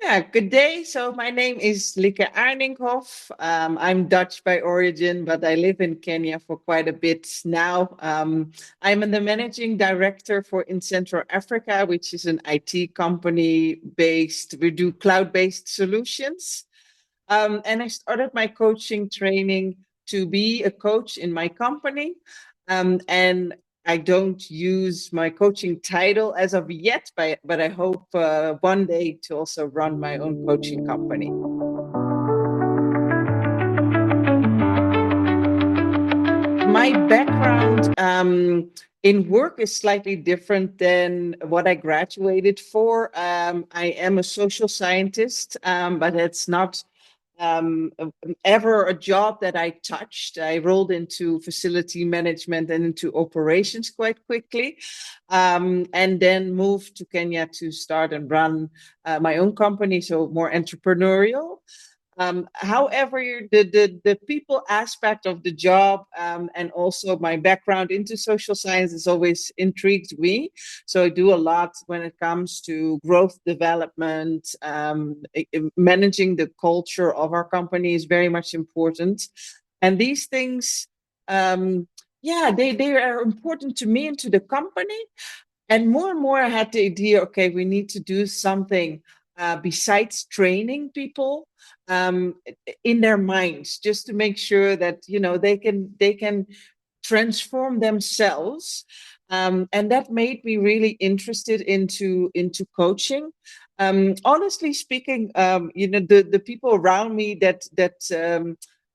Yeah, good day. So my name is Lieke Aarninkhof. I'm Dutch by origin, but I live in Kenya for quite a bit now. I'm the managing director for in Central Africa, which is an IT company based. We do cloud-based solutions. And I started my coaching training to be a coach in my company. And I don't use my coaching title as of yet, but I hope one day to also run my own coaching company. My background in work is slightly different than what I graduated for. I am a social scientist, but it's not um, ever a job that I touched. I rolled into facility management and into operations quite quickly, and then moved to Kenya to start and run my own company, so more entrepreneurial. However, the people aspect of the job and also my background into social science has always intrigued me. So I do a lot when it comes to growth development. Managing the culture of our company is very much important. And these things, yeah, they are important to me and to the company. And more, I had the idea, okay, we need to do something besides training people um, in their minds, just to make sure that they can transform themselves. And that made me really interested into coaching. Honestly speaking, the people around me that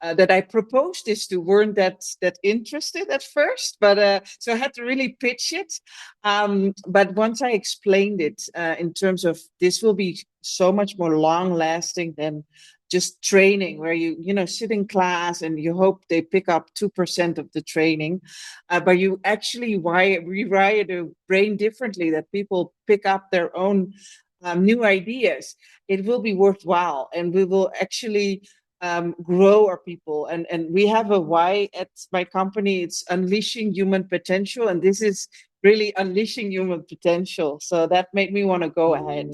I proposed this to weren't that interested at first, but so I had to really pitch it. But once I explained it in terms of this will be so much more long lasting than just training, where you sit in class and you hope they pick up 2% of the training, but you actually rewire the brain differently, that people pick up their own new ideas. It will be worthwhile, and we will actually grow our people. And we have a why at my company. It's unleashing human potential, and this is really unleashing human potential. So that made me want to go ahead.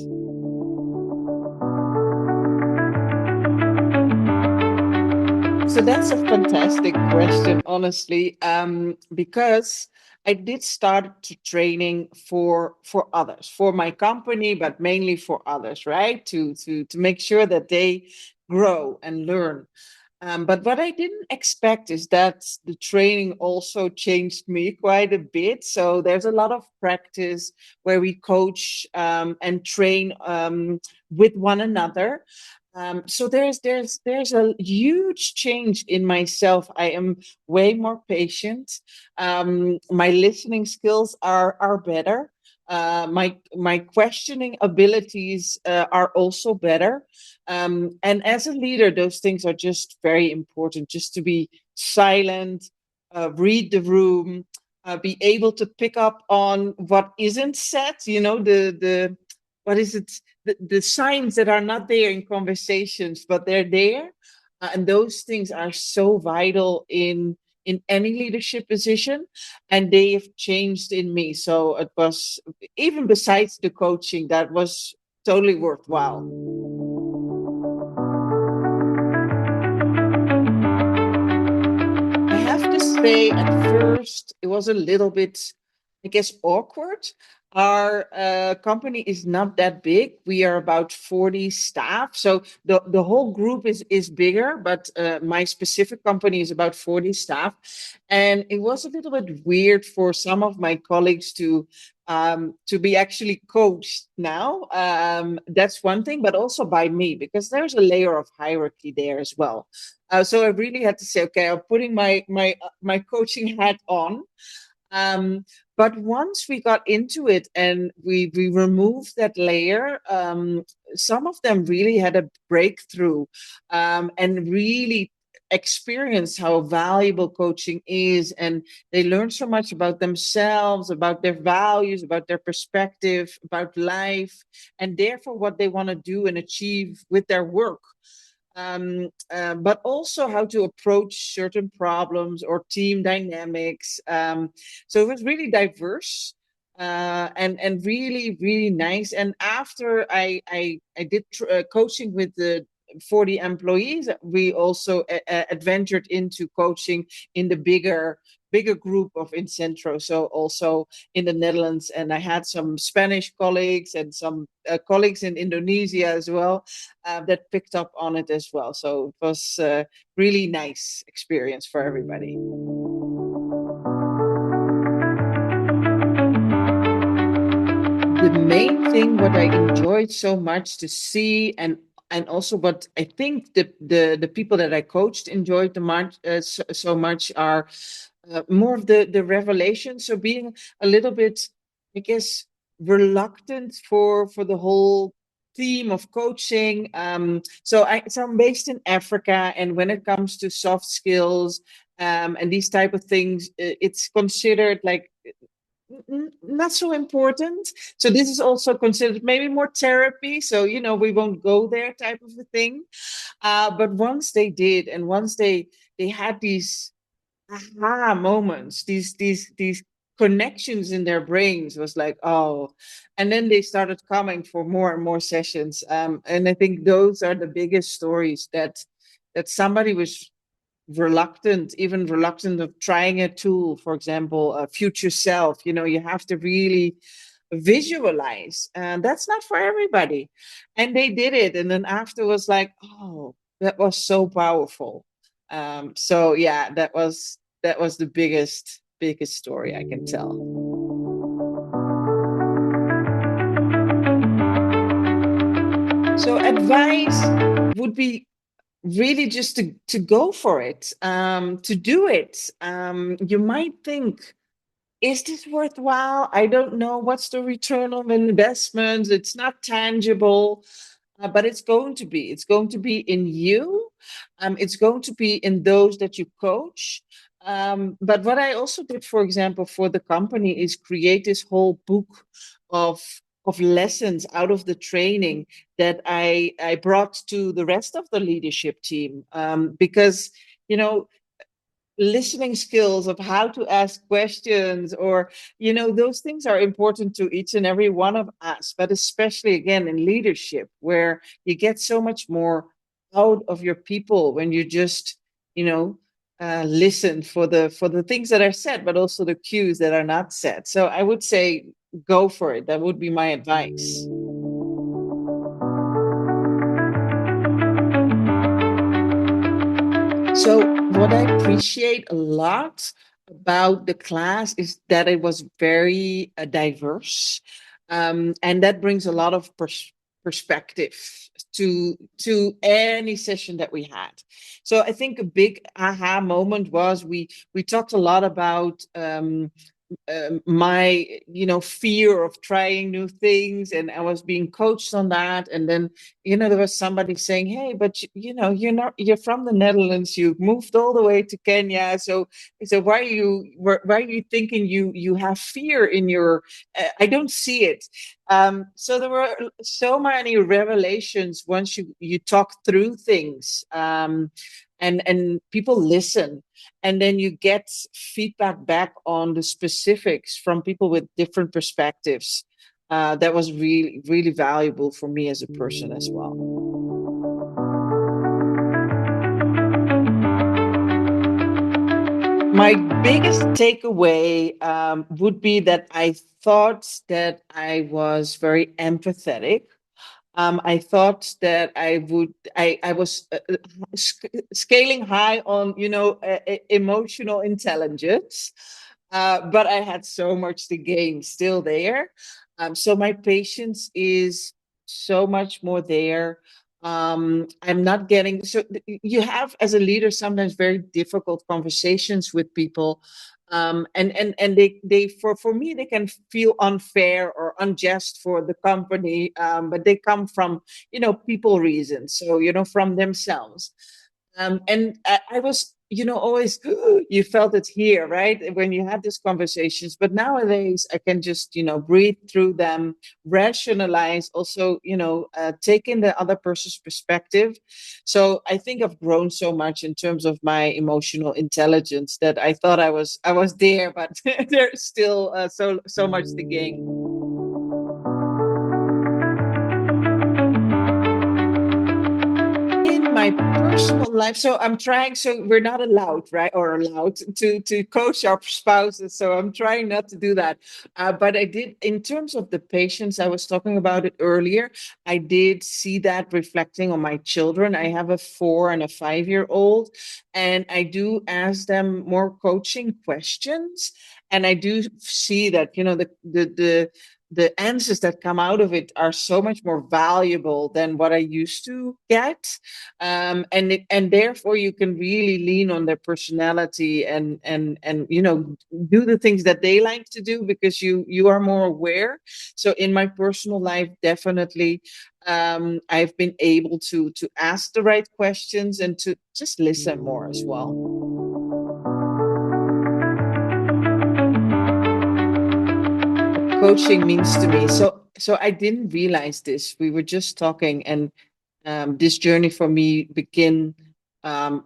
So that's a fantastic question, honestly, because I did start to training for others, for my company, but mainly for others, right? To make sure that they grow and learn. But what I didn't expect is that the training also changed me quite a bit. So there's a lot of practice where we coach and train with one another. So there's a huge change in myself. I am way more patient. My listening skills are better. My questioning abilities are also better. And as a leader, those things are just very important. Just to be silent, read the room, be able to pick up on what isn't said. The what is it? The signs that are not there in conversations, but they're there. And those things are so vital in any leadership position, and they have changed in me. So it was, even besides the coaching, that was totally worthwhile. I have to say, at first, it was a little bit, I guess, awkward. Our company is not that big. We are about 40 staff. So the whole group is bigger, but my specific company is about 40 staff. And it was a little bit weird for some of my colleagues to be actually coached now. That's one thing, but also by me, because there's a layer of hierarchy there as well. So I really had to say, okay, I'm putting my coaching hat on. Um, but once we got into it and we removed that layer, some of them really had a breakthrough and really experienced how valuable coaching is. And they learned so much about themselves, about their values, about their perspective, about life, and therefore what they want to do and achieve with their work. But also how to approach certain problems or team dynamics. So it was really diverse. and really nice. And after I did coaching with the 40 employees, we also adventured into coaching in the bigger group of Incentro, so also in the Netherlands. And I had some Spanish colleagues and some colleagues in Indonesia as well, that picked up on it as well. So it was a really nice experience for everybody. The main thing what I enjoyed so much to see, and also what I think the people that I coached enjoyed the much so much are more of the revelation. So being a little bit, I guess, reluctant for the whole theme of coaching. So I'm based in Africa, and when it comes to soft skills and these type of things, it's considered like not so important. So this is also considered maybe more therapy. So we won't go there type of a thing. But once they did, and once they had these aha moments, these connections in their brains, was like, oh. And then they started coming for more and more sessions. And I think those are the biggest stories that somebody was even reluctant of trying a tool, for example, a future self. You have to really visualize, and that's not for everybody. And they did it, and then after was like, oh, that was so powerful. So yeah, that was the biggest story I can tell. So advice would be really just to go for it, to do it. You might think, is this worthwhile? I don't know. What's the return on investment? It's not tangible, but it's going to be. It's going to be in you. It's going to be in those that you coach. But what I also did, for example, for the company is create this whole book of of lessons out of the training that I brought to the rest of the leadership team, because you know listening skills of how to ask questions, or those things are important to each and every one of us, but especially again in leadership, where you get so much more out of your people when you just you know listen for the things that are said, but also the cues that are not said. So I would say go for it. That would be my advice. So, what I appreciate a lot about the class is that it was very diverse, and that brings a lot of perspective to any session that we had. So, I think a big aha moment was we talked a lot about my fear of trying new things, and I was being coached on that. And then there was somebody saying, hey, but you're from the Netherlands, you moved all the way to Kenya, so why are you thinking you have fear in your I don't see it. So there were so many revelations once you talk through things, and people listen, and then you get feedback back on the specifics from people with different perspectives. That was really really valuable for me as a person as well. My biggest takeaway would be that I thought that I was very empathetic. I thought that I was scaling high on, emotional intelligence, but I had so much to gain still there. So my patience is so much more there. I'm not getting, so you have as a leader sometimes very difficult conversations with people. And they for me, they can feel unfair or unjust for the company, but they come from people reasons, so from themselves. And I was always you felt it here, right? When you had these conversations. But nowadays I can just, breathe through them, rationalize, also, take in the other person's perspective. So I think I've grown so much in terms of my emotional intelligence that I thought I was there, but there's still so much to gain. In my personal life, so I'm trying, so we're not allowed, right, or allowed to coach our spouses, so I'm trying not to do that. But I did, in terms of the patience, I was talking about it earlier, I did see that reflecting on my children. I have a 4 and a 5 year old, and I do ask them more coaching questions, and I do see that, the answers that come out of it are so much more valuable than what I used to get, and therefore you can really lean on their personality, and do the things that they like to do, because you are more aware. So in my personal life, definitely, I've been able to ask the right questions and to just listen more as well. Coaching means to me. So I didn't realize this. We were just talking, and this journey for me began um,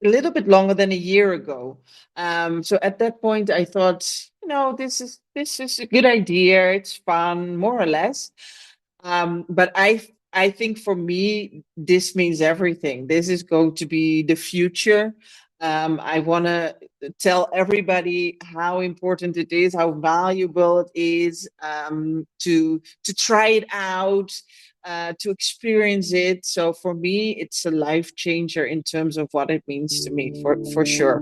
a little bit longer than a year ago. So at that point, I thought, this is a good idea. It's fun, more or less. But I think for me, this means everything. This is going to be the future. I want to tell everybody how important it is, how valuable it is, to try it out, to experience it. So for me, it's a life changer in terms of what it means to me, for sure.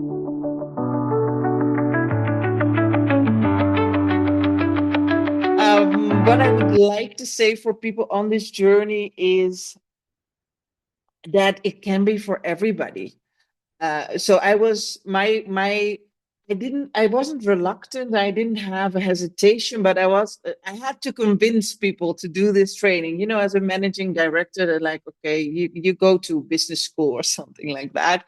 What I would like to say for people on this journey is that it can be for everybody. So I wasn't reluctant, I didn't have a hesitation, but I had to convince people to do this training. As a managing director, they're like, okay, you go to business school or something like that.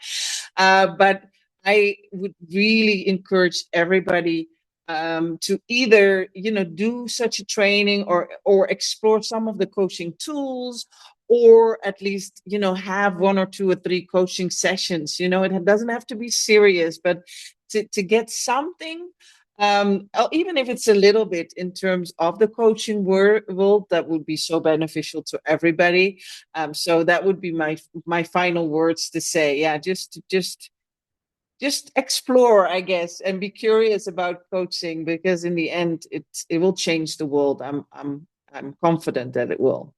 But I would really encourage everybody to either do such a training, or explore some of the coaching tools, or at least have 1 or 2 or 3 coaching sessions. It doesn't have to be serious, but to get something, even if it's a little bit, in terms of the coaching world, that would be so beneficial to everybody. So that would be my final words to say. Yeah, just explore, I guess, and be curious about coaching, because in the end, it will change the world. I'm confident that it will.